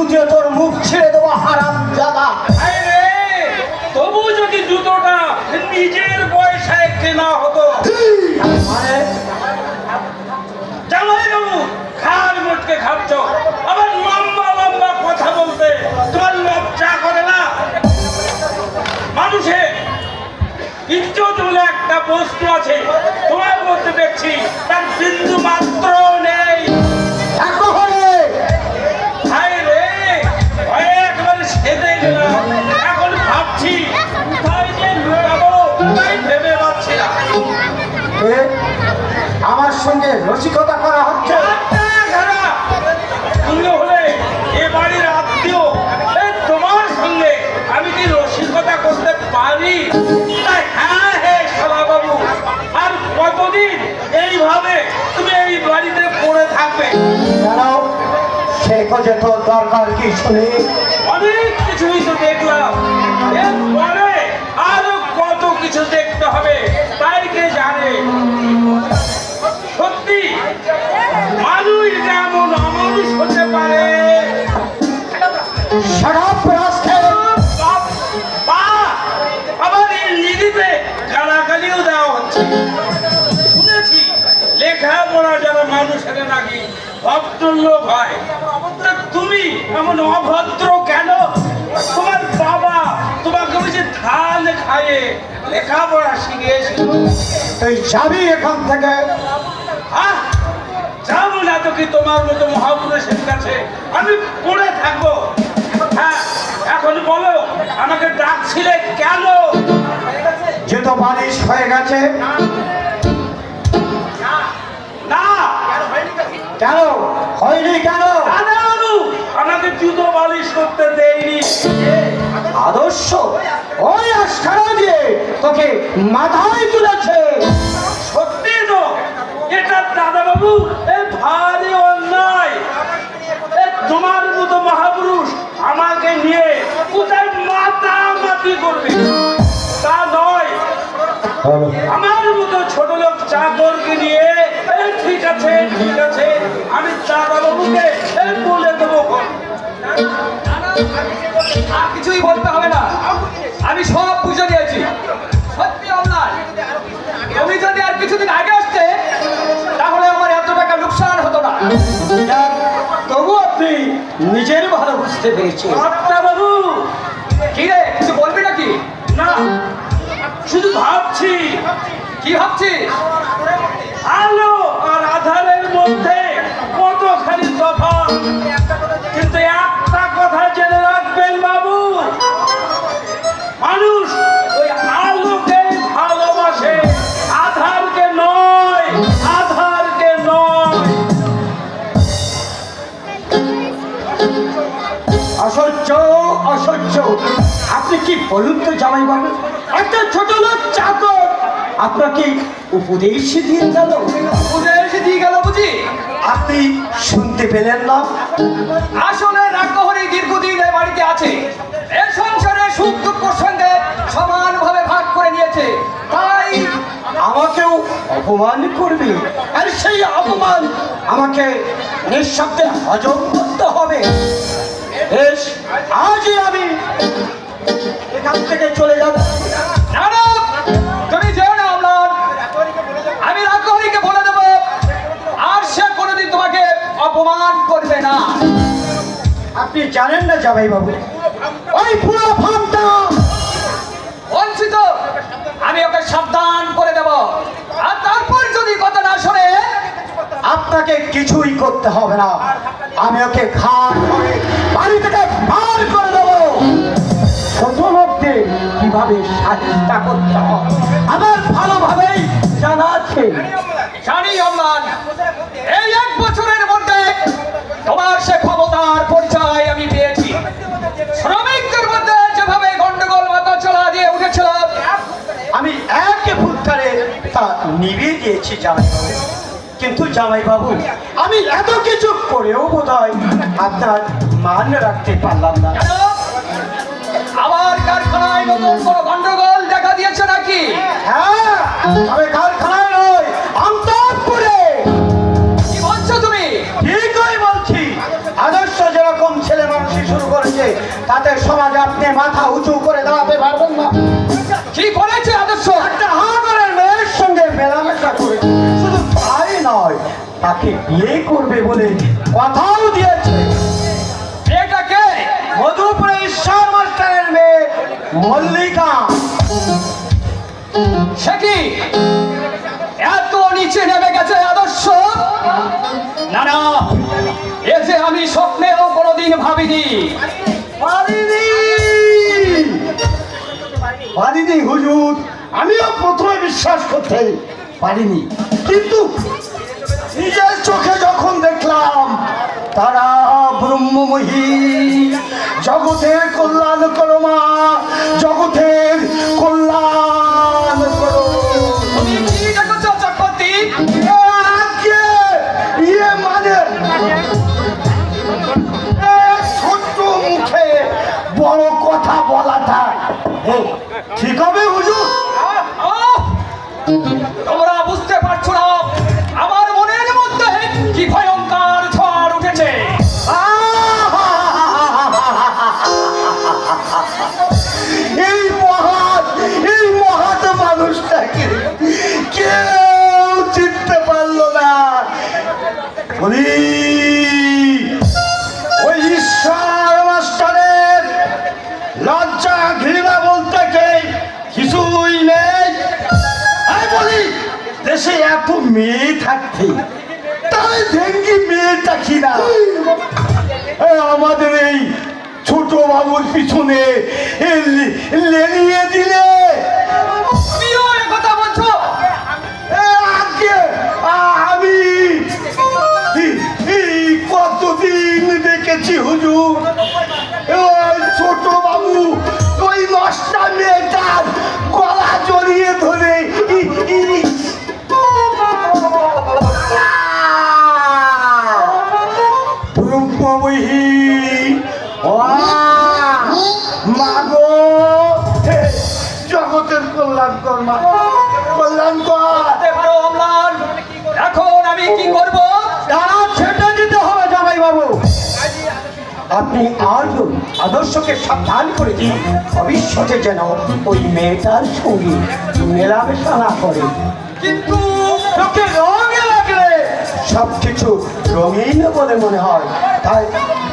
দিয়ে তোর মুখ ছেড়ে দেবো হারামজাদা। তবু যদি জুতোটা নিজের পয়সায় কেনা হতো। মানে জামাই বাবু খাল মুটকে খাচ্ছ, আবার লম্বা লম্বা কথা বলতে তোমার লজ্জা করে না? মানুষের ইজ্জত বলে একটা বস্তু আছে, তোমার মধ্যে দেখছি তার বিন্দু মাত্র নেই। হায় রে, ভয়ে একেবারে সেদে গেলাম। এখন ভাবছি কোথায় যে লুকাবো তাই ভেবে পাচ্ছি না। আমার সঙ্গে রসিকতা করা হচ্ছে। তুমি হলে এ বাড়ির আত্মীয়, তোমার সঙ্গে আমি কি রসিকতা করতে পারি? তাই হ্যাঁ হে শালা বাবু, আর কতদিন এইভাবে তুমি এই বাড়িতে পড়ে থাকবে? জানাও সে খোঁজে তোর দরকার কি শুনি? অনেক কিছুই তো দেখলাম, এরপরে আরো কত কিছু দেখতে হবে তাই কে জানে। সত্যি মানুষ যেমন অমানুষ হতে পারে। আবার এই লিখিতে গালাগালিও দেওয়া হচ্ছে। শুনেছি লেখাপড়া যারা মানুষের নাকি ভদ্রলোক হয়, তা তুমি এমন অভদ্র কেন? তোমার বাবা তোমাকে বুঝি ধান খাইয়ে লেখাপড়া শিখিয়েছিল? তুই যাবি এখান থেকে? যাবো না তো কি তোমার মতো মহাপুরুষের কাছে আমি পড়ে থাকবো? হ্যাঁ, এখন বলো আমাকে ডাকছিলে কেন? যে তো বালিশ হয়ে গেছে। না কেন হয়নি? কেন আমাকে জুতো বালিশ করতে দেয়নি। আদর্শ ওই আস্কারা দিয়ে তোকে মাথায় তুলেছে। সত্যি তো এটা দাদা বাবু ভারী অন্যায়। তোমার মতো মহাপুরুষ আমাকে নিয়ে কোথায় মাতামাতি করবে তা নয়। আমার মতো ছোট লোক চাকরকে নিয়ে ঠিক আছে ঠিক আছে আমি দাদা বাবুকে বলে দেবো। আর কিছুই বলতে হবে না, আমি সব বুঝে নিয়েছি। সত্যি অন্যায়। তুমি যদি আর কিছুদিন আগে আসতে তাহলে আমার এত টাকা লোকসান হতো না। তবু আপনি নিজের ভালো বুঝতে পেরেছি। বাবু কি রে, কিছু বলবি নাকি? না, শুধু ভাবছি। কি ভাবছিস? আলো আর আধারের মধ্যে কতখানি তফাৎ। কিন্তু একটা কথা জেনে রাখবেন বাবু, মানুষ ওই আলোকে ভালোবাসে, আধারকে নয়, আধারকে নয়। অসহ্য অসহ্য। আপনি কি বলুন তো জামাই বাবু, একটা ছোট লোক চাকর আপনাকে উপদেশ দিয়ে গেল। উপদেশ দিয়ে গেল বুঝি? আপনি শুনতে পেলেন না? আসলে রাক্ষহরি দীর্ঘদিন এই বাড়িতে আছে। এই সংসারে সুখ দুঃখ সঙ্গে সমানভাবে ভাগ করে নিয়েছে। তাই আমাকেও অপমান করবে, আর সেই অপমান আমাকে নিঃশব্দে হজম করতে হবে। বেশ, আজই আমি এখান থেকে চলে যাব। না না, তুমি যেও না অম্লান। আমি রাক্ষহরিকে বলে দেবো, আর সে কোনোদিন তোমাকে অপমান করবে না। আপনি জানেন না জামাই বাবু, ওই পুরো ফার্মটা বঞ্চিত। আমি ওকে সাবধান করে দেব, আর তারপর যদি কথা না শোনে আপনাকে কিছুই করতে হবে না। আমি ওকে ঘাট করে বাড়ি থেকে বার করে দেবো। ছোট লোকদের কিভাবে সাহায্য করতে হয় আমার ভালোভাবেই জানা আছে। জানি অম্লান, এই 1 বছরের মধ্যে তোমার সে ক্ষমতার পরিচয় আমি পেয়েছি। শ্রমিকদের মধ্যে যেভাবে গন্ডগোল মাথা চলা দিয়ে উঠেছিল, আমি এক ফুটকারে তা নিভিয়ে দিয়েছি জামাই বাবু। কিন্তু জামাই বাবু, আমি এত কিছু করেও বোধহয় আপনার মান রাখতে পারলাম না। কেন? আবার কারখানায় নতুন কোনো গন্ডগোল দেখা দিয়েছে নাকি? হ্যাঁ, তবে কারখানায় নয়, অন্তঃপুরে। কি বলছো তুমি? ঠিকই বলছি। আদর্শ যেরকম ছেলে মানুষের শুরু করেছে তাতে সমাজে আপনি মাথা উঁচু করে দাঁড়াতে পারবেন না। কি করেছে আদর্শ? একটা হাঙ্গরের মেয়ের সঙ্গে মেলামেশা করেছে, শুধু তাই নয় তাকে বিয়ে করবে বলে কথাও দিয়েছে। এটা কে? মধুপুরে ঈশ্বর মাস্টারের মেয়ে মল্লিকা। সে কি এত নিচে নেমে গেছে আদর্শ? না না, এ যে আমি স্বপ্নেও কোনোদিন ভাবিনি। পারিনি হুজুর, আমিও প্রথমে বিশ্বাস করতে পারিনি, কিন্তু নিজের চোখে যখন দেখলাম তারা ব্রহ্মময়ী, জগতের কল্যাণ করো মা, জগতের কল্যাণ করো। তুমি কি দেখেছো চক্রবর্তী? আজকে ইয়ে মানে ছোট্ট মুখে বড় কথা বলাটা ঠিক হবে হুজুর? আহ! তোমরা বুঝতে পারছো না আমার মনের মধ্যে কি ভয়ঙ্কর ঝড় উঠেছে। এই মহাত মানুষটাকে কেউ চিনতে পারলো না। বলি ওই ঈশ্বর মাস্টারের লজ্জা ঘৃণা বলতে কে কিছুই নেই। আমি বলি দেশে এত মেয়ে থাকতে তাহলে ডেঙ্গি মেয়েটা কিনা আমাদের এই ছোট বাবুর পিছনে লেলিয়ে দিলে। তুমিও এ কথা বলছো? আজকে আমি কতদিন দেখেছি হুজুর, ওই ছোট বাবু ওই নষ্টা মেয়েটার গলা জড়িয়ে ধরে ব্রহ্মময়ী মাগো জগতের কল্যাণ কর মা, কল্যাণ কর। বলতে পারো অম্লান, এখন আমি কি করব? তারা ছেটে দিতে হবে জামাই বাবু। আপনি আজও আদর্শকে সাবধান করে দিন, ভবিষ্যতে যেন ওই মেয়েটার সঙ্গে মেলামেশা না করে। কিন্তু লোকে রঙে লাগলে সবকিছু রঙিন বলে মনে হয়, তাই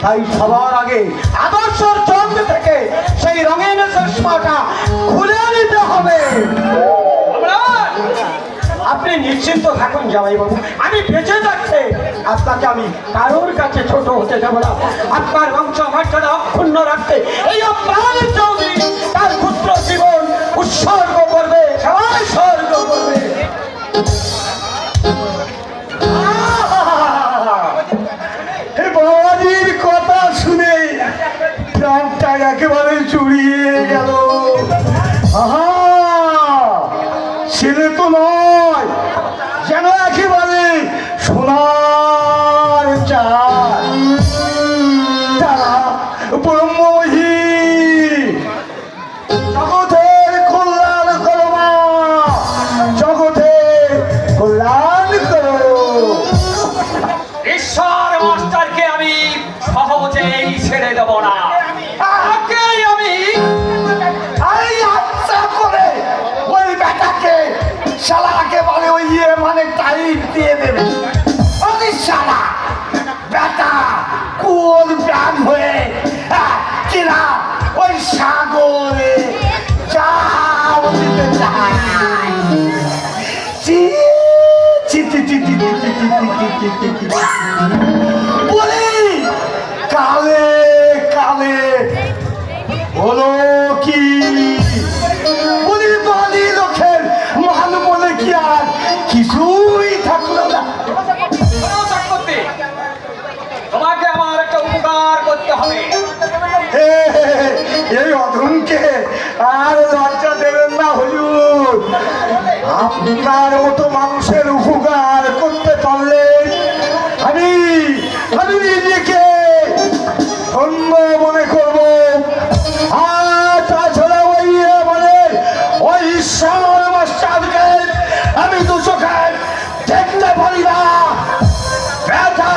তাই সবার আগে আদর্শর চোখ থেকে সেই রঙিন চশমাটা খুলে নিতে হবে। অম্লান, আপনি নিশ্চিন্ত থাকুন জামাইবাবু, আমি বেঁচে থাকতে আপনাকে আমি কারোর কাছে ছোট হতে দেব না। আপনার বংশ মর্যাদা অক্ষুণ্ণ রাখতে এই অপ্রাণ চৌধুরী তার পুত্র জীবন উৎসর্গ করবে, সবাই স্বর্গ করবে। বাবাজির কথা শুনে প্রাণটা একেবারে চুরিয়ে গেল। আহা, ছেলে তো নয়, যেন একেবারে সোনার চাল। তারা ব্রহ্মময়ী, জগতের কল্যাণ করো মা, জগতের কল্যাণ করো। ঈশ্বর মাস্টারকে আমি সহজেই ছেড়ে দেব না। তাকেই আমি এই আচ্ছা করে ওই বেটাকে শালাকে বলে ওই মানে টাইট দিয়ে দেবে। ওই শালা বেটা কোন প্রাণ হয়ে কিনা ওই সাগরে চাও দিতে চায়। চি চি চি চি চি চি চি চি চি চি চি চি। বলি কালে কালে হলো কি বলি বলি লোকের মান বলে কি আর কিছুই থাকলো না। শোনো চক্রবর্তী, তোমাকে আমার একটা উপকার করতে হবে। এই অধমকে আর লজ্জা দেবেন না হুজুর, আপনার মতো মানুষের উপকার করতে পারলে আমি আমি নিজেকে ধন্য মনে করব। আর তাছাড়া ওই মানে ওই ঈশ্বর মাস্টারকে আমি দু চোখে দেখতে পারি না। ব্যথা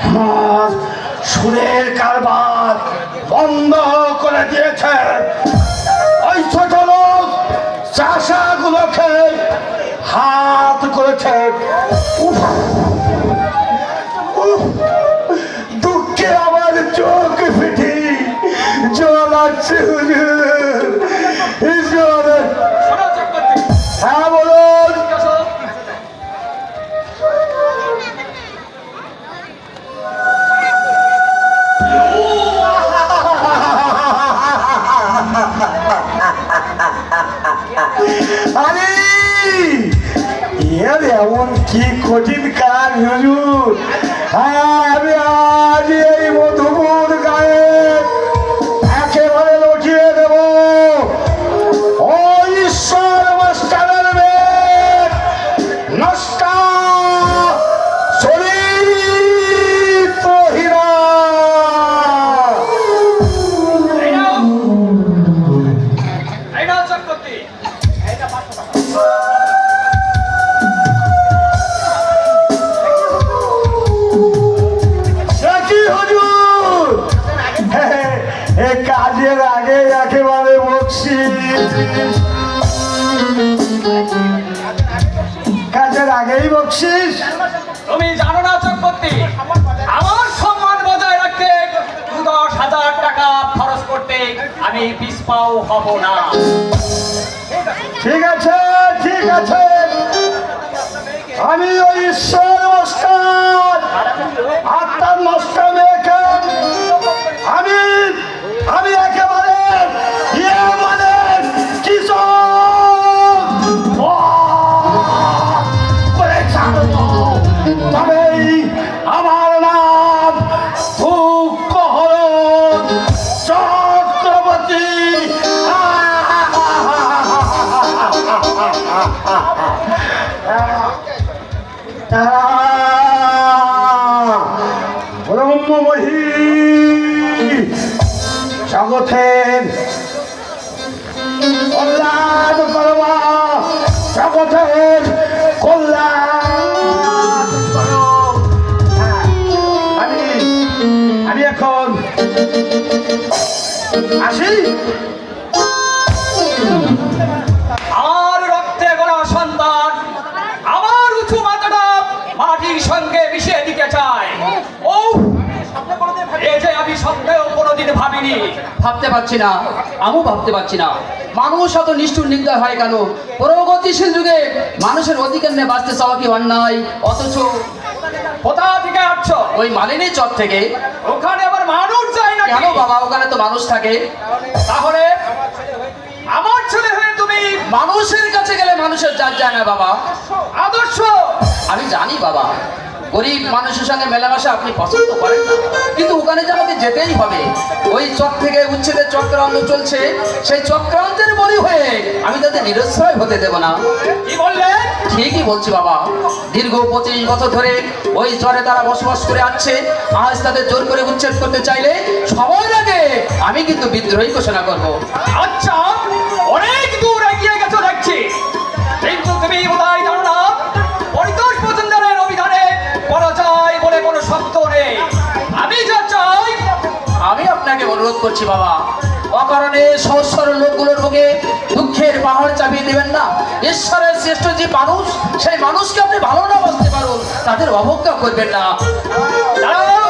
আমার সুরের কারবার বন্ধ করে দিয়েছে। ওই ছোট লোক চাষাগুলোকে হাত করেছে। উফ, উফ, দুঃখে আমার চোখ পিঠি জল আছে হুজুর, জল। শোনো চক্রবর্তী, হ্যাঁ বলুন। আসো। আরে এর এমন কি কঠিন কাজ হুজুর। আমি আজ এই মধুপুর গায়ে একেবারে লুটিয়ে দেব ও ঈশ্বর মাস্টারের বেদ নষ্টা চরিত্রহীনা। এই নাও। এই নাও চক্রবর্তী। সে কি হুজুর? এ কাজের আগে একেবারে বকশিস, কাজের আগেই বকশিস। তুমি জানো না চক্রবর্তী, আমার সম্মান বজায় রাখতে 10,000 টাকা খরচ করতে আমি পিছপাও হব না। ঠিক আছে, ঠিক আছে, আমি ওই ঈশ্বর মাস্টার আত্মার মাস্টার মেয়েকে আমি আমি একেবারে মানে কিছু করে ছাড়বো। তবেই আমার নাম দুঃখ হল চক্রবর্তী। ব্রহ্মমহী জগতের কল্যাণ করবা, জগতের কল্যাণ করো। আমি এখন আসি। আমার রক্তে গড়া সন্তান আমার উঁচু মাথাটা মাটির সঙ্গে মিশিয়ে দিতে চায়। ও এই যে আমি স্বপ্নেও কোনোদিন ভাবিনি। ভাবতে পারছি না, আমিও ভাবতে পারছি না মানুষ অত নিষ্ঠুর নির্দয় হয় কেন? প্রগতিশীল যুগে মানুষের অধিকার নিয়ে বাঁচতে চাওয়া কি অন্যায়? অথচ কোথা থেকে আসছো? ওই মালিনী চর থেকে। ওখানে আবার মানুষ যায় না কেন বাবা? ওখানে তো মানুষ থাকে। তাহলে আমার ছেলে হয়ে তুমি মানুষের কাছে গেলে মানুষের জাত যায় না বাবা। আদর্শ আমি জানি বাবা, গরিব মানুষের সঙ্গে মেলামেশা আপনি পছন্দ করেন না, কিন্তু ওখানে যে আমাকে যেতেই হবে। ওই চক থেকে উচ্ছেদের চক্রান্ত চলছে, সেই চক্রান্তের বলি হয়ে আমি তাদের নিরশ্রয় হতে দেব না। কি বললে? ঠিকই বলছি বাবা, দীর্ঘ 25 বছর ধরে ওই চরে তারা বসবাস করে আসছে। আজ তাদের জোর করে উচ্ছেদ করতে চাইলে সবার আগে আমি কিন্তু বিদ্রোহী ঘোষণা করব। আচ্ছা, অনেক দূর এগিয়ে গেছো দেখছি, কিন্তু তুমি বোধহয় জানো না পরিতোষ মজুমদারের অভিধানে পরাজয় বলে কোনো শব্দ নেই। আমি যা চাই, আমি আপনাকে অনুরোধ করছি বাবা, অকারণে সহজ সরল লোকগুলোর মুখে দুঃখের পাহাড় চাপিয়ে দেবেন না। ঈশ্বরের শ্রেষ্ঠ যে মানুষ, সেই মানুষকে আপনি ভালো না বাঁচতে পারুন, তাদের অবজ্ঞা করবেন না। দাঁড়াও,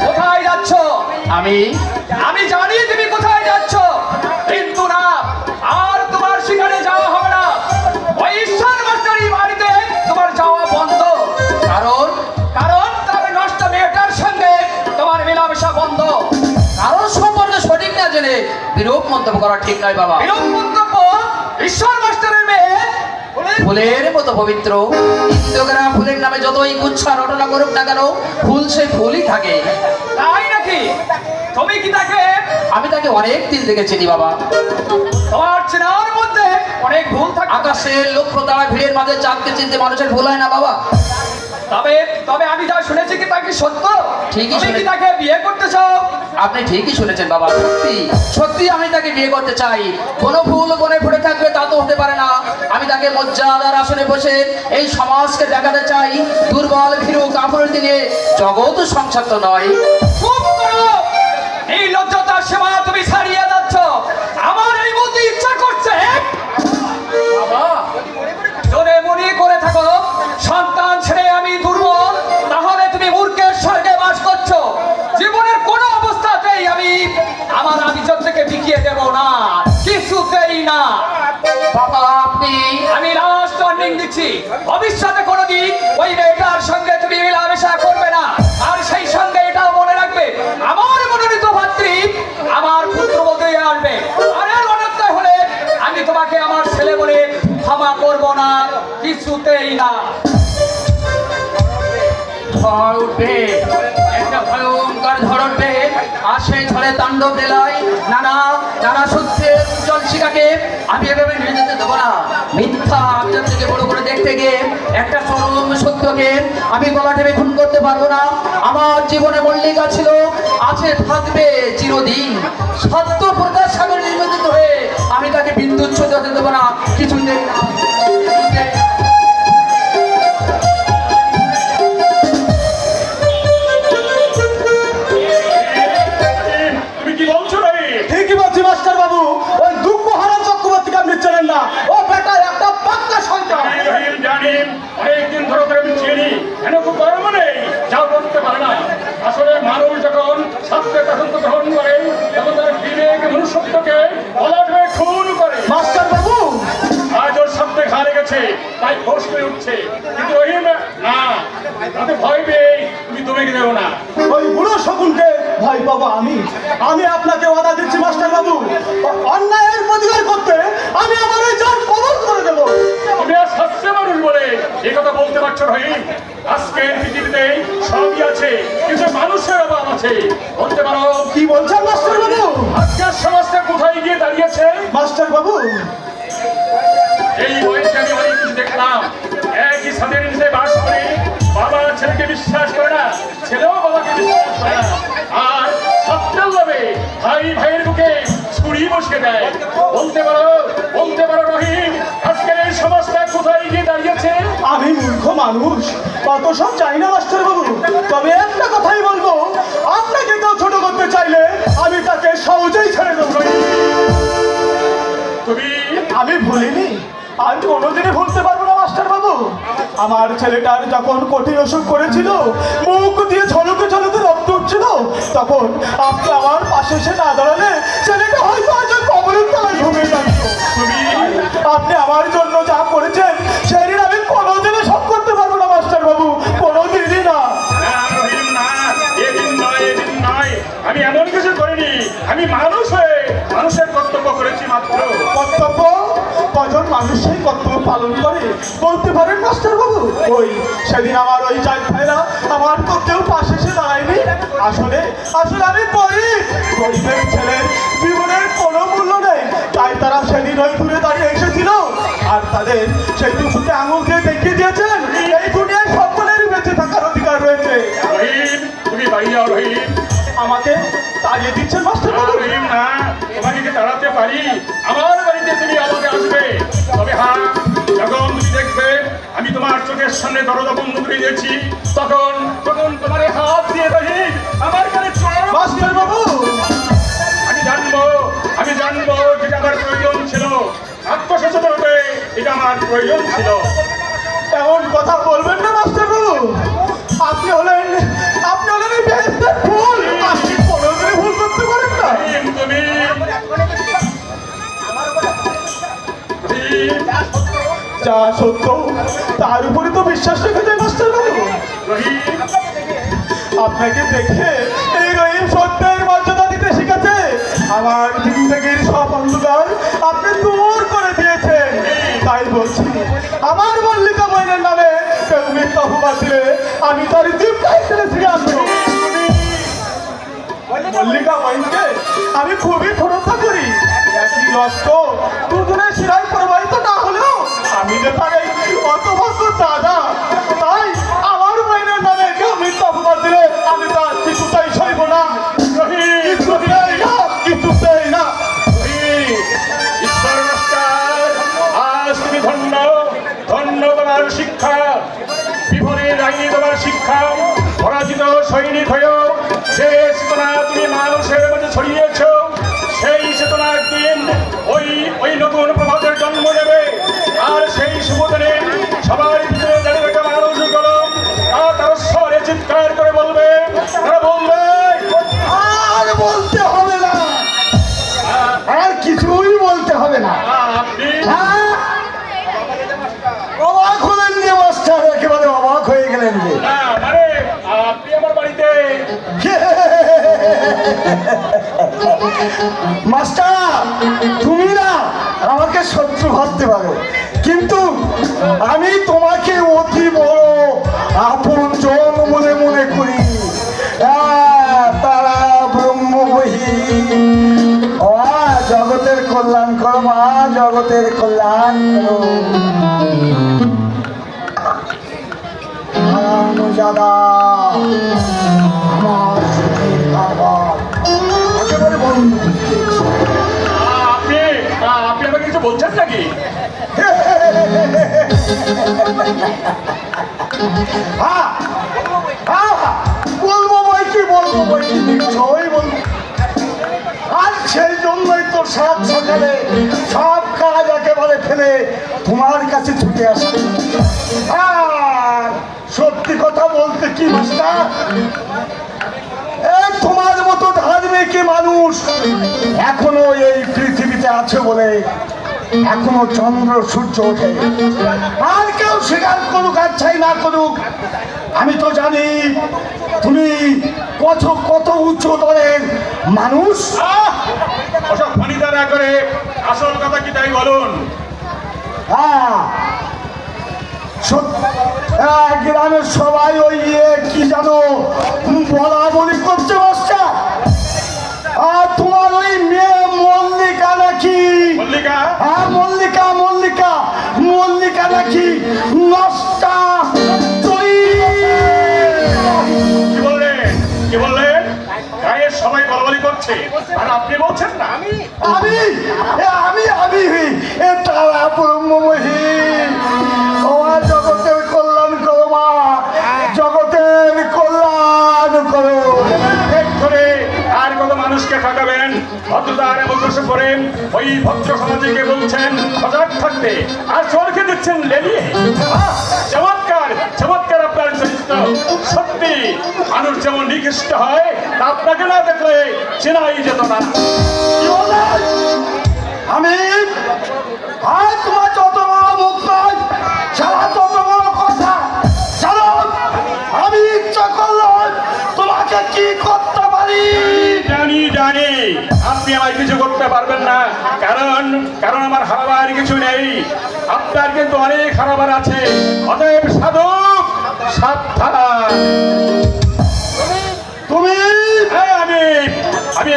কোথায় যাচ্ছ? আমি জানি তুমি কোথায় যাচ্ছ, কিন্তু না, আর তোমার সেখানে যাওয়া হবে না। ওই ঈশ্বর মাস্টারি বাড়িতে তোমার যাওয়া বন্ধ। কারণ কারণ তার নষ্ট মেয়েটার সঙ্গে তোমার মেলামেশা বন্ধ। কারণ সম্পর্কে সঠিক না জেনে বিরূপ মন্তব্য করা ঠিক নয় বাবা। এরকম মন্তব্য ঈশ্বর মাস্টারের মেয়ে ফুলের মতো পবিত্র। ইন্দুগ্রা ফুলের নামে যতই গুচ্ছা রটনা করুক না কেন, ফুল সেই ফুলই থাকে। তাই নাকি? তুমি কি তাকে? আমি তাকে অনেক দিন থেকে চিনি বাবা। তোমার চেনার মধ্যে অনেক ভুল থাকে। আকাশের লক্ষ তারা ভিড়ের মাঝে চাঁদকে চিনতে মানুষের ভুল হয় না বাবা। তবে তবে আমি যা শুনেছি কি তাকে সত্য? ঠিকই তুমি কি শুনেছি। তাকে বিয়ে করতে চাও? আপনি ঠিকই শুনেছেন বাবা, সত্যি সত্যি আমি তাকে বিয়ে করতে চাই। কোনো ভুল বনে পড়ে থাকবে তা তো হতে পারে না। আমি তাকে মর্যাদার আসনে বসে এই সমাজকে দেখাতে চাই দুর্বল ভীরু কাপড়ের দিনে জগৎ সংসার তো নয়। চুপ করো! কিছুতেই না। বাবা আপনি আমি লাস্ট ওয়ার্নিং দিচ্ছি, ভবিষ্যতে কোনোদিন ওই মেয়েটার সঙ্গে তুমি মেলামেশা করবে না। আর সেই সঙ্গে এটাও মনে রাখবে, আমার মনোনীত ভাতৃ আমার পুত্রবধূ আসবে, আর এর অন্যথায় হলে আমি তোমাকে আমার ছেলে বলে ক্ষমা করব না, কিছুতেই না। ঝড় উঠবে, একটা ভয়ঙ্কর ঝড় উঠবে, আর সেই ঝড়ে তাণ্ডব বেলায় নানা নানা সত্যের উজ্জ্বল শিখাকে আমি এভাবে নিয়ে যেতে দেবো না। মিথ্যা আচরণ থেকে বড় করে দেখতে গিয়ে একটা চরম সত্যকে আমি গলা টেনে খুন করতে পারবো না। আমার জীবনে মল্লিকা ছিল, আছে, থাকবে চিরদিন। সত্য প্রকাশ সাগরে নিবেদিত হয়ে আমি তাকে বিন্দুচ্ছেদ হতে দেবো না, কিছুতেই না, কিছুতেই না। তুমি কি বলছো ভাই? ঠিকই বলছি মাস্টার বাবু, ওই দুঃখহারা চক্রবর্তীকে আপনি চেনেন না। ও বেটা একটা পাক্কা সন্তান। জানি অনেকদিন ধরে ওকে আমি চিনি, কেন খুব গরম নেই, যা বলতে পারে না। আসলে মানুষ যখন শাস্ত্রের তদন্ত গ্রহণ করে তখন তার বিবেক মনুষ্যত্বকে বলাটে খুন করে। মাস্টার বাবু, আজ ওর সামনে ঘা লেগেছে, তাই ফোর্স করে উঠছে, কিন্তু রহিম না, তাতে ভয় পেয়ে তুমি দমে দেবো না। ওই বুড়ো শকুনকে ভয় পাবো আমি? আমি আপনাকে ওয়াদা দিচ্ছি মাস্টার বাবু, অন্যায়ের প্রতিকার করতে আমি আমার এই জান কবল করে দেবো। তুমি আর শাস্ত্রে মানুষ বলে এই কথা বলতে পারছো রহিম? আজকের পৃথিবীতে সবই আছে, কিন্তু মানুষের অভাব আছে। বলতে পারো কি বলছেন মাস্টার বাবু? আজকের সমাজটা কোথায় গিয়ে দাঁড়িয়েছে? মাস্টার বাবু, এই বয়সে আমি অনেক কিছু দেখলাম। একই ছাদের নিচে বাস করে বাবা ছেলেকে বিশ্বাস করে না, ছেলেও বাবাকে বিশ্বাস করে না, আর সত্যের লোভে ভাই ভাইয়ের বুকে ছুরি বসিয়ে দেয়। বলতে পারো রহিম, আজকের এই সমাজটা কোথায় গিয়ে দাঁড়িয়েছে? আমি মূর্খ মানুষ, কত সব চাই না মাস্টার বাবু। তবে একটা কথাই বলবো, আপনাকে কেউ ছোট করতে চাইলে আমি তাকে সহজেই ছেড়ে দেবো। তুমি আমি ভুলিনি, আমি কোনোদিনই ভুলতে পারবো না মাস্টার বাবু। আমার ছেলেটার যখন কঠিন অসুখ করেছিল, মুখ দিয়ে ঝলকে ঝলকে রক্ত উঠছিল, তখন আপনি আমার পাশে এসে না দাঁড়ালে ছেলেটা হয়তো আজ কবরের তলায় ঘুমিয়ে থাকতো। আপনি আমার জন্য যা করেছেন সেই ঋণ আমি কোনোদিনই শোধ করতে পারবো না মাস্টার বাবু, কোনোদিনই না। না, রহিম, না, এদিন নয়, আমি এমন কিছু করিনি। আমি মানুষ হয়ে মানুষের কর্তব্য করেছি মাত্র। কর্তব্য? কজন মানুষ সেই কর্তব্য পালন করে বলতে পারেন মাস্টার বাবু? ওই সেদিন আমার ওই চার ভাইরা আমার তো কেউ পাশে এসে দাঁড়ায়নি। আসলে আমি গরিবের ছেলের জীবনের কোনো মূল্য নেই, তাই তারা সেদিন ওই দূরে দাঁড়িয়ে এসেছিল, আর তাদের সেই দুপুরে আঙুল দিয়ে দেখিয়ে দিয়েছেন এই দুনিয়ায় সকলেরই বেঁচে থাকার অধিকার রয়েছে। রহিম, তুমি বাড়ি যাও রহিম। আমাকে তাড়িয়ে দিচ্ছেন মাস্টার না, বাবু? রহিম, না, তোমাকে কি তাড়াতে পারি? আমার বাড়িতে তুমি আমাকে আসবে, তবে হ্যাঁ, যখন তুমি দেখবে আমি তোমার চোখের সামনে দরজা বন্ধ করে দিয়েছি, তখন তোমার এই হাত দিয়ে রহিম আমার কাছে মাস্টার বাবু, আমি জানবো যেটা আমার প্রয়োজন ছিল, আত্মসচেতন হতে এটা আমার প্রয়োজন ছিল। এমন কথা বলবেন না মাস্টার বাবু। আপনি হলেন এই বেহেশতের ফুল, আপনি কোনোদিনই ভুল করতে পারেন না। রহিম, তুমি রহিম, যা সত্য তার উপরে তো বিশ্বাস রেখে যায় মাস্টার বাবু। রহিম, আপনাকে দেখে এই রহিম সত্যের মর্যাদা দিতে শিখেছে। আমার জিন্দগির সব অন্ধকার আপনি দূর করে দিয়েছেন। তাই বলছি, আমার মল্লিকা বইনের নামে কেউ মিথ্যা অপবাদ দিলে আমি তার জীবটাই ছেড়ে ফিরে আসবো। মল্লিকা বইনকে আমি খুবই শ্রদ্ধা করি। একই রক্ত দুজনের শিরায় প্রবাহিত না হলেও আমি যে তার এই অত বছর দাদা, তাই আমার বইনের নামে কেউ মিথ্যা অপবাদ দিলে আমি তার কিছুতেই সইব না। কিছুতেই না, কিছুতেই না। ঈশ্বর নমস্কার। আজ তুমি ধন্য তোমার শিক্ষা, বিপরীত আইনি তোমার শিক্ষা। পরাজিত সৈনিক হয়েও যে চেতনা তুমি মানুষের মধ্যে ছড়িয়েছ, সেই চেতনা একদিন ওই নতুন প্রভাতের জন্ম নেবে। আর সেই শুভদিনে সবার ভিতরে দাঁড়িয়ে থাকা মানুষগুলো তার স্বরে চিৎকার করে বলবে, তারা বলবে, আর বলতে হবে না, আর কিছুই বলতে হবে মাস্টার, তুমি না আমাকে শত্রু ভাবতে পারো, কিন্তু আমি তোমাকে অতি বড় আপন জন বলে মনে করি। তারা ব্রহ্মবহি, জগতের কল্যাণ করো মা, জগতের কল্যাণ করো। দাদা আমার সুখের কারবার একেবারে বন্ধ করে দিয়েছে। আপনি আমাকে কিছু বলছেন নাকি? বলবো বই কি, বলবো বই কি, নিশ্চয়ই বলবো। আর সেই জন্যই তো সাত সকালে সব কাজ একেবারে ফেলে তোমার কাছে ছুটে আসা। আর সত্যি কথা বলতে কি মাস্টার, এই তোমার মতো ধার্মিক মানুষ এখনো এই পৃথিবীতে আছে বলে এখনো চন্দ্র সূর্য ওঠে। আর কেউ স্বীকার করুক আর চাই না করুক, আমি তো জানি তুমি কত কত উচ্চ দরের মানুষ। ওসব ফণিতা না করে আসল কথা কি তাই বলুন। গ্রামের সবাই ওই কি জানো বলা বলি করছে মাস্টার। আর তোমার ওই মেয়ে মল্লিকা নাকি, মল্লিকা? হ্যাঁ মল্লিকা, মল্লিকা, মল্লিকা নাকি নষ্টা। কি বললেন, কি বললেন? গায়ের সবাই বলাবলি করছে আর আপনি বলছেন না? আমি আমি আমি তারা ব্রহ্মমহী, আমার জগতের কল্যাণ করো মা, জগতের কল্যাণ করো। করে আর কত মানুষকে ঠকাবেন? ভদ্রতার অবকাশ করেন ওই ভদ্র সমাজকে বলছেন সজাগ থাকতে, আর চোরকে দিচ্ছেন লেলিয়ে। চমৎকার চমৎকার আপনার চরিত্র। সত্যি মানুষ যেমন নিকৃষ্ট হয় তা আপনাকে না দেখলে চেনাই যেত না। কি বললেন? আমি আর তোমার যত বড় মুখ নয়, সারা তত বড় কথা। জানো আমি ইচ্ছা করলাম তোমাকে কি করতে পারি। জানি জানি আপনি আমায় কিছু করতে পারবেন না, কারণ কারণ আমার হারাবার কিছু নেই। আপনার কিন্তু অনেক হারাবার আছে। অতএব সাধক সাবধান। তুমি হ্যাঁ, আমি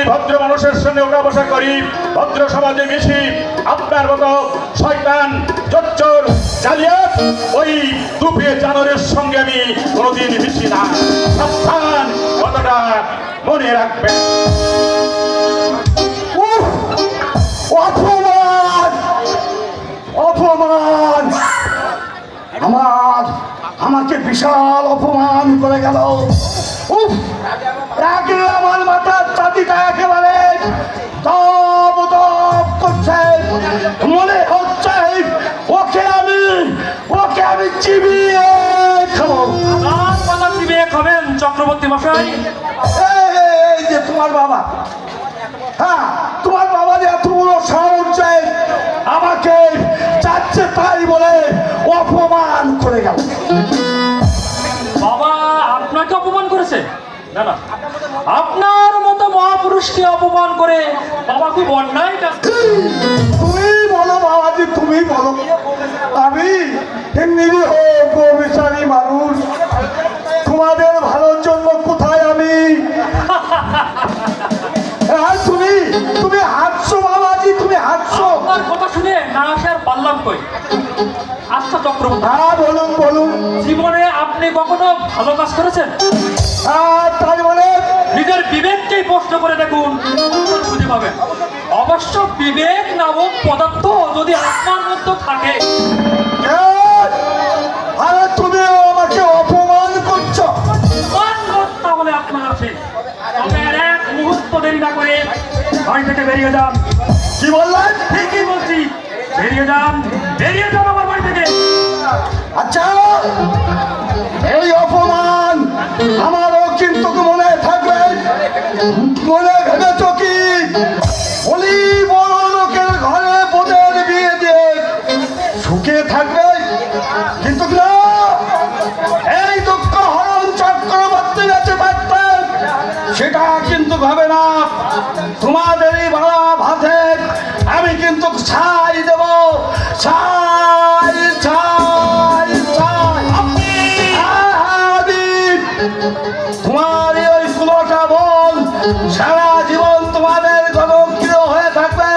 ভদ্র মানুষের সঙ্গে ওঠা বসা করি, ভদ্র সমাজে মিশি। আপনার মতো শয়তান জচ্চর জালিয়াত ওই দুপিয়ে জানোয়ারের সঙ্গে আমি কোনোদিন মিশি না। সাবধান, কথাটা মনে রাখবেন। উফ, অপমান, অপমান, আমাকে বিশাল অপমান করে গেল। উফ, আমার মাথার চাঁদিটা একেবারে দপ দপ করছে। মনে হচ্ছে ওকে আমি চিবিয়ে খাবো। খাবেন চক্রবর্তী মশাই? এই যে তোমার বাবা, হ্যাঁ তোমার বাবা যে এত বড় সাহস চাই আমাকে যাচ্ছে তাই বলে অপমান করে গেল। বাবা আপনাকে অপমান করেছে? না না, আপনার মতো মহাপুরুষকে অপমান করে বাবা খুব অন্যায় কাজ। তুমি বলো বাবাজি, তুমি বলো। আমি নিরীহ গোবিচারী মানুষ, তোমাদের ভালোর জন্য কোথায় আমি। তুমি হাসছো বাবাজি, তুমি হাসছো। আপনার কথা শুনে না আসে আর পারলাম কই। আচ্ছা চক্রবর্তী, হ্যাঁ বলুন বলুন। জীবনে আপনি কখনো ভালো কাজ করেছেন? তার মানে নিজের বিবেককেই প্রশ্ন করে দেখুন, উত্তর খুঁজে পাবেন। অবশ্য বিবেক নামক পদার্থ যদি আপনার মধ্যে থাকে। আরে তুমি আমাকে অপমান করছো। তাহলে আপনার আছে, তবে আর এক মুহূর্ত দেরি না করে বাড়ি থেকে বেরিয়ে যান। কি বললেন? ঠিকই বলছি, বেরিয়ে যান, বেরিয়ে যান আমার বাড়ি থেকে। আচ্ছা, এই অপমান আমারও কিন্তু মনে থাকবে। মনে ভেবেছ কি বলি বড় লোকের ঘরে বোনের বিয়ে দিয়ে সুখে থাকবে, কিন্তু না, এই দুঃখ হরণ চক্রবর্তী কাছে থাকতেন সেটা কিন্তু হবে না, তোমাদেরই ভাড়া ভাতে আমি কিন্তু ছাই দেব, ছাই ছাই ছাই। তোমার ওই কুলোটা বোন সারা জীবন তোমাদের গণকৃত হয়ে থাকবে।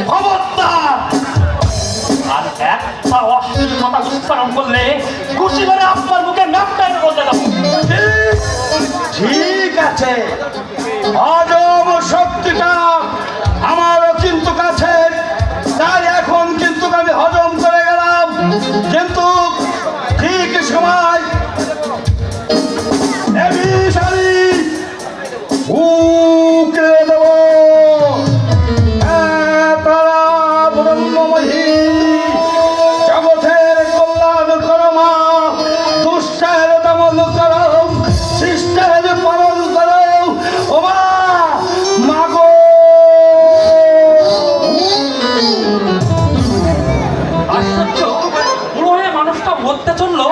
খবরদার! আর একটা অশ্লীল কথা উচ্চারণ করলে খুশি করে আপনার মুখে নাকটাই বলতে দেবো। ঠিক আছে, হজম শক্তিটা আমারও কিন্তু কাছে, তাই এখন কিন্তু আমি হজম করে গেলাম, কিন্তু ঠিক সময় উকে দেব। জগতের কল্যাণ করো মা, দুষ্টের দমন করো, শিষ্টের পালন করো ও মা, মাগো। আশ্চর্য, বুড়ো হয়ে মানুষটা মরতে চললো,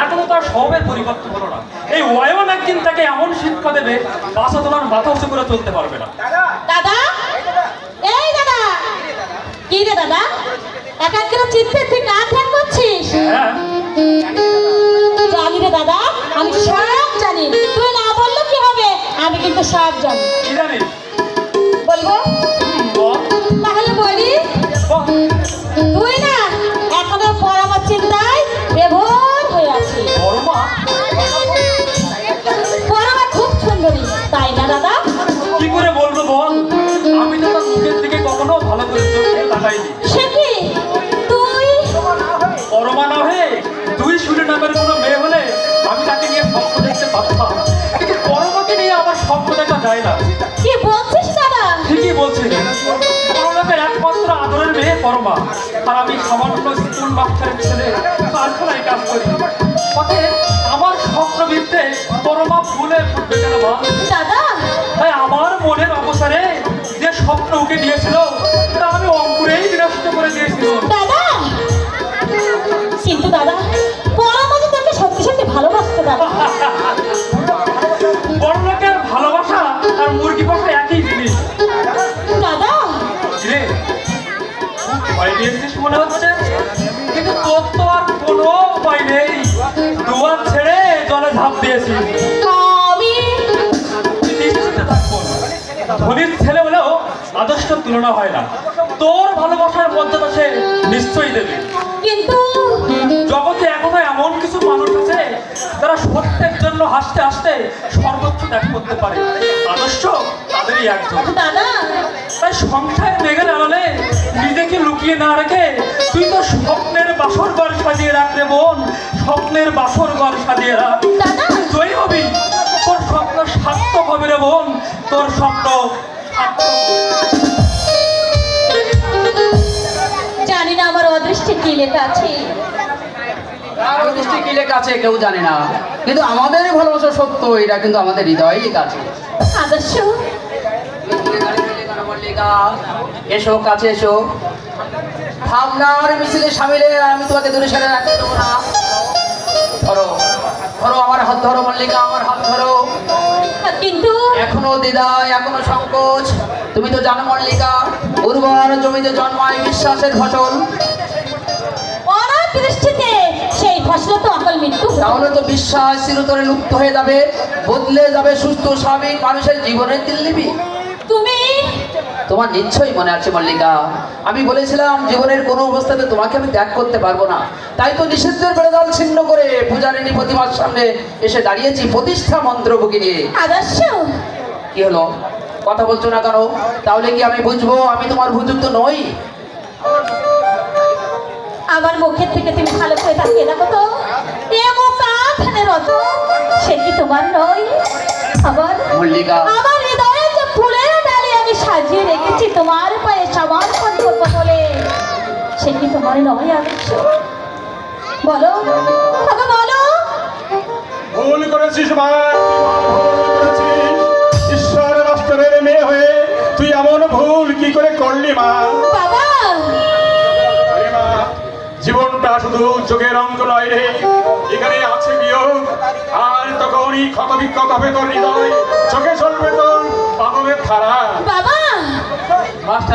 এখনো তার স্বভাবের পরিবর্তন হলো না। এই ওয়ায়ন একদিন তাকে এমন শিক্ষা দেবে, বাসা তোমার মাথা উঁচু করে চলতে পারবে না। দাদা, এই দাদা, কি রে দাদা, একাগ্র চিত্তে তুই কাজ ধ্যান করছিস? হ্যাঁ, জানি রে দাদা, আমি সব জানি, তুই না বললে কি হবে, আমি কিন্তু সব জানি। কি জানিস? বলবো? বল, তাহলে বলি, বল। তুই না এখনো পড়াবার চিন্তায় বেভোর হয়ে আছিস। বড় মা, পড়াবার খুব সুন্দরী, তাই না দাদা? কি করে বলবো বল? আমি তো তার মুখের দিকে কখনো ভালো করে চোখ দিয়ে তাকাইনি। সে কি তুই? পরমা না হয়ে দুই সুরে নামের কোনো মেয়ে হলে আমি তাকে নিয়ে স্বপ্ন দেখতে পারতাম, কিন্তু পরমাকে নিয়ে আমার স্বপ্ন দেখা যায় না। কি বলছিস দাদা? ঠিকই বলছি, পরমাকে একমাত্র আদরের মেয়ে পরমা, আর আমি সামান্য স্কুল মাস্টারের ছেলে, কারখানায় কাজ করি। পথে আমার স্বপ্ন বৃত্তে পরমা ফুলে ফুটবে কেন মা? দাদা, তাই আমার মনের অবসরে যে স্বপ্ন ওকে দিয়েছিল তা আমি অঙ্কুরেই বিনষ্ট করে দিয়েছিলাম। দাদা, কিন্তু দাদা, পরমা যে তোকে সত্যি সত্যি ভালোবাসতো দাদা। বড় লোকের ভালোবাসা আর মুরগি পোষা একই জিনিস। দাদা, রে, ভয় পেয়েছিস মনে হচ্ছে, কিন্তু তোর তো আর কোনো উপায় নেই, দুয়ার ছেড়ে জলে ঝাঁপ দিয়েছিস। আমি নিশ্চিন্তে থাকবো, ধনীর ছেলে হলেও আদর্শ তুলনা হয় না, তোর ভালোবাসার মর্যাদা সে নিশ্চয়ই দেবে। কিন্তু জগতে এখনো এমন কিছু মানুষ আছে যারা সত্যের জন্য হাসতে হাসতে সর্বোচ্চ ত্যাগ করতে পারে, আদর্শ তাদেরই একজন। দাদা, তাই সংসার মেঘের আড়ালে নিজেকে লুকিয়ে না রেখে তুই তো স্বপ্নের বাসর ঘর সাজিয়ে রাখ রে বোন, স্বপ্নের বাসর ঘর সাজিয়ে রাখ। দাদা, জয়ী হবি, তোর স্বপ্ন সার্থক হবে রে বোন, তোর স্বপ্ন সার্থক হবে। জানি না আমার অদৃষ্টে কি লেখা আছে। কারো দৃষ্টি কি লেখা আছে কেউ জানে না, কিন্তু আমাদের ভালোবাসা সত্য, এটা কিন্তু আমাদের হৃদয়ে লেখা আছে। আদর্শ, এসো কাছে এসো, ভাবনার মিছিলে সামিলে আমি তোমাকে দূরে সরে রাখতে দেবো না। ধরো ধরো আমার হাত ধরো মল্লিকা, আমার হাত ধরো। কিন্তু এখনো দ্বিধা, এখনো সংকোচ, তুমি তো জানো মল্লিকা, উর্বর জমিতে জন্মায় বিশ্বাসের ফসল। অনাথ দৃষ্টিতে সেই ফসল তো অকাল মৃত্যু। তাহলে তো বিশ্বাস চিরতরে লুপ্ত হয়ে যাবে, বদলে যাবে সুস্থ স্বাভাবিক মানুষের জীবনের দিল্লিপি। তুমি তোমার নিশ্চয়ই মনে আছে মল্লিকা, আমি বলেছিলাম জীবনের কোনো অবস্থাতে তোমাকে আমি ত্যাগ করতে পারবো না, তাই তো নিষিদ্ধের বেড়াজাল ছিন্ন করে পূজারিণী প্রতিমার সামনে এসে দাঁড়িয়েছি প্রতিষ্ঠা মন্ত্র বুকি নিয়ে। আদর্শ, কি হলো, কথা বলছো না কেন? তাহলে কি আমি বুঝবো আমি তোমার উপযুক্ত নই? আমার মুখের থেকে তুমি ভালো করে তাকিয়ে দেখো তো, এমন কাঠানের রত সে কি তোমার নয়? আবার মল্লিকা, আমার হৃদয়ে যে ফুলের ডালে আমি সাজিয়ে রেখেছি তোমার পায়ে সমর্পণ করবো বলে, সে কি তোমার নয়? আদর্শ, বলো, আগে বলো। ভুল করেছিস মা, ভুল করেছিস। ঈশ্বর মাস্টারের মেয়ে হয়ে তুই এমন ভুল কি করে করলি মা? বাবা, আরে মা, জীবনটা শুধু চোখের অঙ্ক নয় রে, এখানে আছে বিয়োগ, আর তখনই ক্ষত বিক্ষত হবে তোর হৃদয়, চোখে চলবে তোর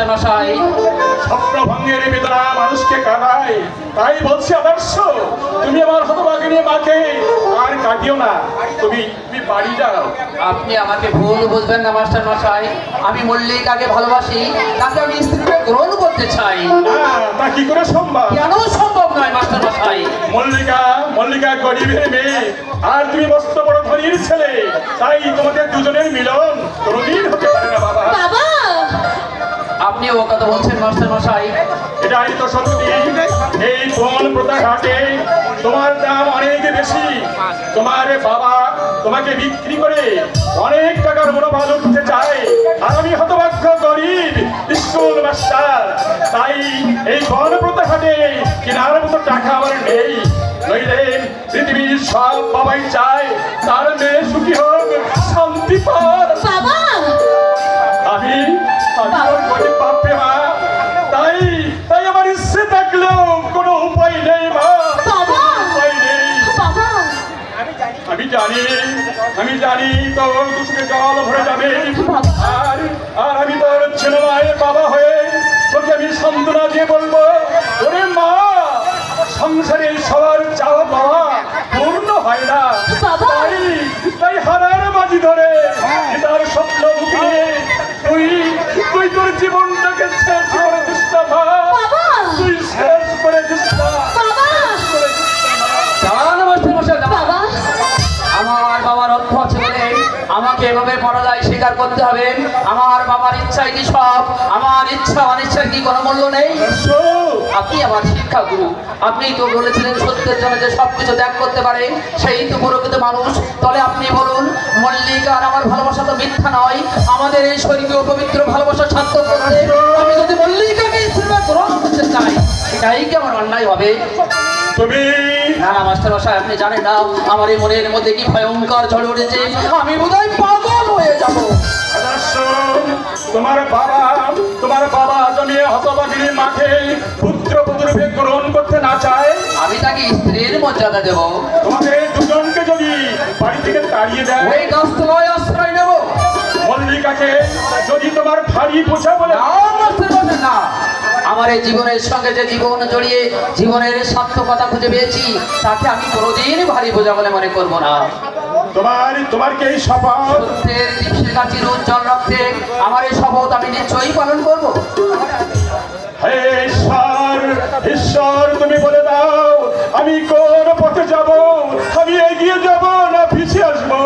মাস্টার মশাই। স্বপ্নভঙ্গের বেদনা মানুষকে কাঁদায়, তাই বলছি আদর্শ, তুমি আমার হতভাগিনী মাকে আর কাটিও না, তুমি বাড়ি যাও। আপনি আমাকে ভুল বুঝবেন না মাস্টার মশাই, আমি মল্লিকাকে ভালোবাসি, তাকে আমি স্ত্রীকে গ্রহণ করতে চাই। না, তা কি করে সম্ভব? কেন সম্ভব নয় মাস্টার মশাই? মল্লিকা গরিবের মেয়ে, আর তুমি মস্ত বড় ধনীর ছেলে, তাই তোমাদের দুজনের মিলন কোনোদিন হতে পারে না বাবা। বাবা আপনি ও কথা বলছেন মাস্টার মশাই? এটাই তো সত্যি। এই বন প্রথা ঘাটে তোমার দাম অনেক বেশি। তোমার বাবা তোমাকে বিক্রি করে অনেক টাকার মুনাফা লুটতে চায়, আর আমি হতভাগ্য গরিব স্কুল মাস্টার, তাই এই বন প্রথা ঘাটে কেনার মতো টাকা আমার নেই। নইলে পৃথিবীর সব বাবাই চায় তার মেয়ে সুখী হোক, শান্তি পাক। বাবা আমি ওর গরিব বাপরে মা, তাই আমার ইচ্ছে থাকলেও কোনো উপায় নেই মা, বাবা উপায় নেই। বাবা আমি জানি তোর দুচোখে জল ভরে যাবে, আর আমি তোর ছেলে মায়ের বাবা হয়ে তোকে আমি সান্ত্বনা দিয়ে বলবো, ওরে মা, সংসারের সবার চাওয়া পাওয়া পূর্ণ হয় না, বাবা। তাই হারার বাজি ধরে তার স্বপ্ন বুকিয়ে তুই তোর জীবনটাকে শেষ করে দিস না মা, বাবা। তুই শেষ করে দিস না, বাবা করে দিস না মা। দাঁড়ান মাস্টার মশাই, দাঁড়ান। বাবা আমার বাবার অর্থ আছে বলে আমাকে এভাবে পরাজয় স্বীকার করতে হবে? আমার বাবার ইচ্ছাই কি সব? আমার ইচ্ছা অনিচ্ছার কি কোনো মূল্য নেই? আপনি আমার শিক্ষা গুরু, আপনি তো বলেছিলেন সত্যের জন্য যে সবকিছু ত্যাগ করতে পারে সেই তো প্রকৃত মানুষ। তাহলে আপনি বলুন, মল্লিকা আর আমার ভালোবাসা তো মিথ্যা নয়, আমাদের এই স্বর্গীয় পবিত্র ভালোবাসা সার্থক করতে আমি যদি মল্লিকাকে স্ত্রী গ্রহণ করতে চাই, এটাই কি আমার অন্যায় হবে? তুমি না না মাস্টার মশাই, আপনি জানেন না আমার এই মনের মধ্যে কি ভয়ঙ্কর ঝড় উঠেছে, আমি বোধহয় পাগল হয়ে যাব। আদর্শ, তোমার বাবা জমিয়ে হতভাগিনী মাকে পুত্রবধূরূপে গ্রহণ করতে না চায়, আমি তাকে স্ত্রীর মর্যাদা দেব। তোমাদের দুজনকে যদি বাড়ি থেকে তাড়িয়ে দেয়, ওই গাছতলায় আশ্রয় নেব। মল্লিকাকে যদি তোমার ভারী বোঝা বলে, না মাস্টার মশাই, না, আমার এই জীবনের সঙ্গে যে জীবন জড়িয়ে জীবনের সার্থকতা খুঁজে পেয়েছি, তাকে আমি কোনোদিন ভারী বোঝা বলে মনে করব না। তোমার কি এই শপথ? সত্যের দীপশিখা কাচির উজ্জ্বল রাখতে আমার এই শপথ আমি নিশ্চয়ই পালন করব। হে ঈশ্বর, তুমি বলে দাও আমি কোন পথে যাব, আমি এগিয়ে যাব না পিছিয়ে আসবো?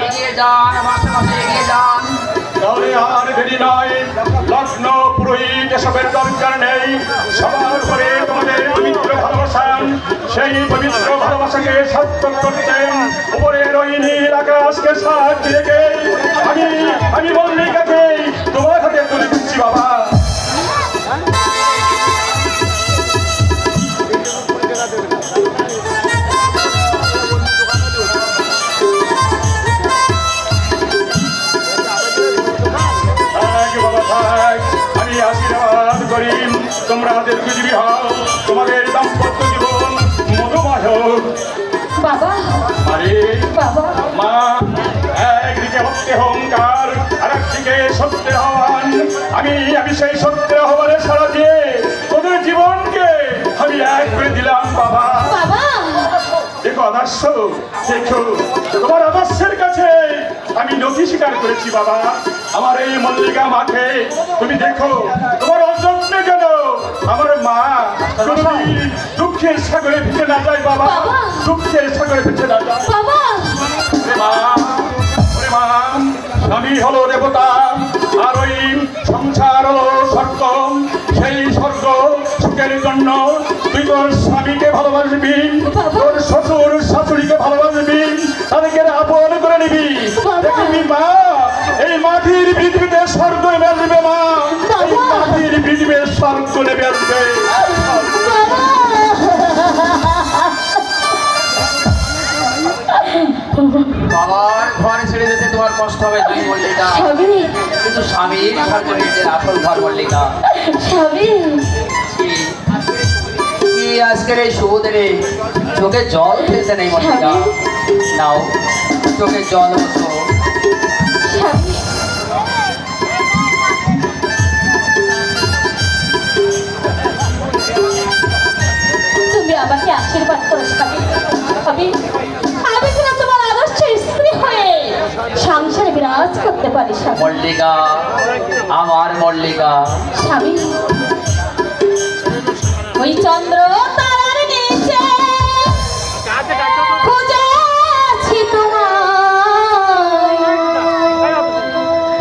এগিয়ে যান মাস্টার মশাই, এগিয়ে যান। তাহলে আর দেরি নয়, লগ্ন পুরোহিত এসবের দরকার নেই, সবার পরে তোমাদের পবিত্র ভালোবাসা, সেই পবিত্র ভালোবাসাকে সার্থক করতেন উপরের ওই নীল আকাশকে সাক্ষী রেখে আমি মল্লিকাকে তোমার হাতে তুলে দিচ্ছি বাবা। আমি আশীর্বাদ করি তোমরা দীর্ঘজীবী হও, তোমাদের দাম্পত্য জীবন মধুময় হোক। বাবা আরে বাবা মা, একদিকে ভক্তি অহংকার আর একদিকে সত্যের আহ্বান, আমি সেই সত্যের আহ্বানে সাড়া দিয়ে তোদের জীবনকে আমি এক করে দিলাম বাবা। বাবা দেখো আদর্শ, দেখো তোমার আদর্শের কাছে আমি নথি স্বীকার করেছি বাবা। আমার এই মল্লিকা মাকে তুমি দেখো, তোমার অযত্নে যেন আমার মা কোনোদিন দুঃখের সাগরে ভেসে না যায় বাবা, দুঃখের সাগরে ভেসে না যায়। বাবা ওরে মা, ওরে মা, আমি হলো দেবতা, আর ওই সংসার হলো স্বর্গ। সেই স্বর্গ সুখের জন্য তুই তোর স্বামীকে ভালোবাসবি, তোর শ্বশুর শাশুড়িকে ভালোবাসবি, তাদেরকে আপন করে নিবি। দেখবি মা, এই মাটির পৃথিবীতে স্বর্গ নেমে আসবে মা, এই মাটির পৃথিবীর স্বর্গ নেমে আসবে। বাবার ঘর ছেড়ে যেতে তোমার কষ্ট হবে তুই মল্লিকা, স্বামী কিন্তু স্বামীর ঘর যে নিজের আসল ঘর মল্লিকা। স্বামী কি আজকের এই সুবোধে চোখে জল ফেলতে নেই মল্লিকা, নাও চোখে জল বসো। স্বামী মল্লিকা, আমার মল্লিকা। স্বামী, ওই চন্দ্র তারার নিচে খুঁজে আছি তোমায়,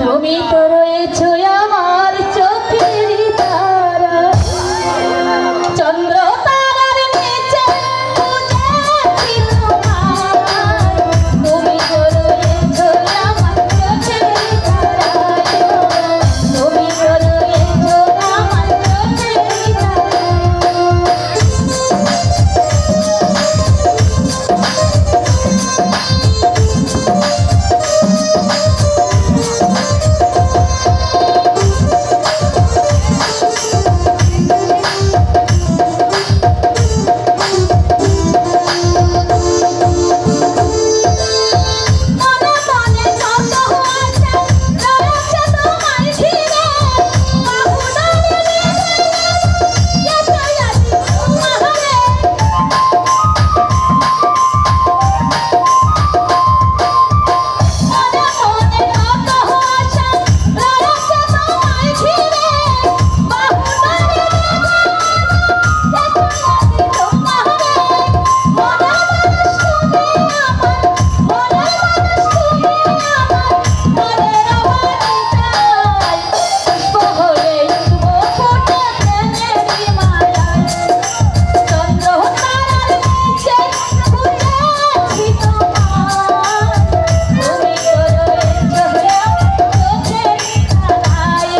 তুমি তো রয়েছো আমার চোখের তারা। চন্দ্র তারার নিচে খুঁজে আছি তোমায়, তুমি তো রয়েছো আমার চোখের তারায়, তুমি তো রয়েছো আমার চোখের মনে মনে যত আছে রয়েছে তোমার ঘিরে, বাহু ধরে এসে আছি তোমারে। মনে মনে যত আছে রয়েছে তোমার ঘিরে, বাহু ধরে এসে আছি তোমারে। মনে মানুষ তুমি আমার, মনে মানুষ তুমি আমার, মনের বাড়িটায় পুষ্প হয়ে উঠব ফুটে প্রেমেরই মালায়। চন্দ্র তারার নিচে খুঁজে আছি তোমায়, তুমি তো রয়েছো আমার চোখের তারায়,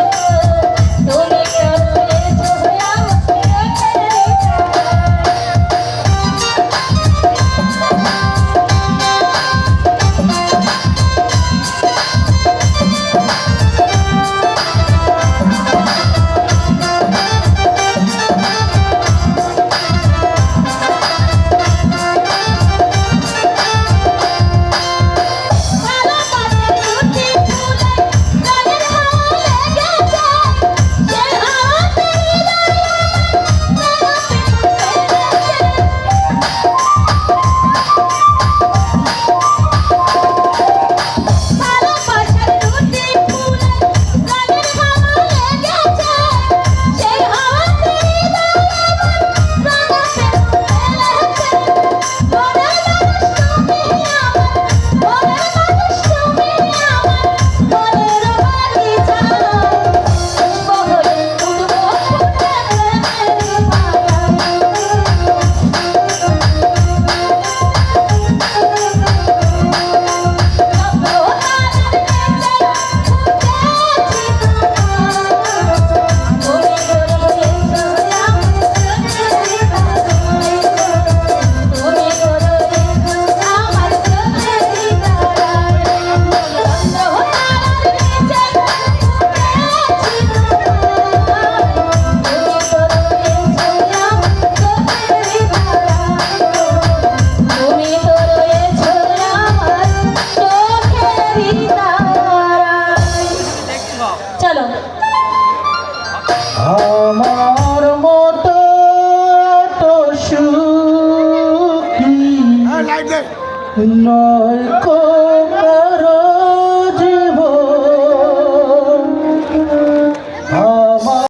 তুমি তো রয়েছো আমার চোখের তারায়। কালো পাতের দুটি ফুলে গায়ের হাওয়া লেগেছে, সেই হাওয়াতে কালো পাতের দুটি ফুলে গায়ের হাওয়া লেগেছে, সেই হাওয়াতে তুমি তো রয়েছো আমার চোখেরই তারায়। চলো আমার মতো তো সুখী নয় কো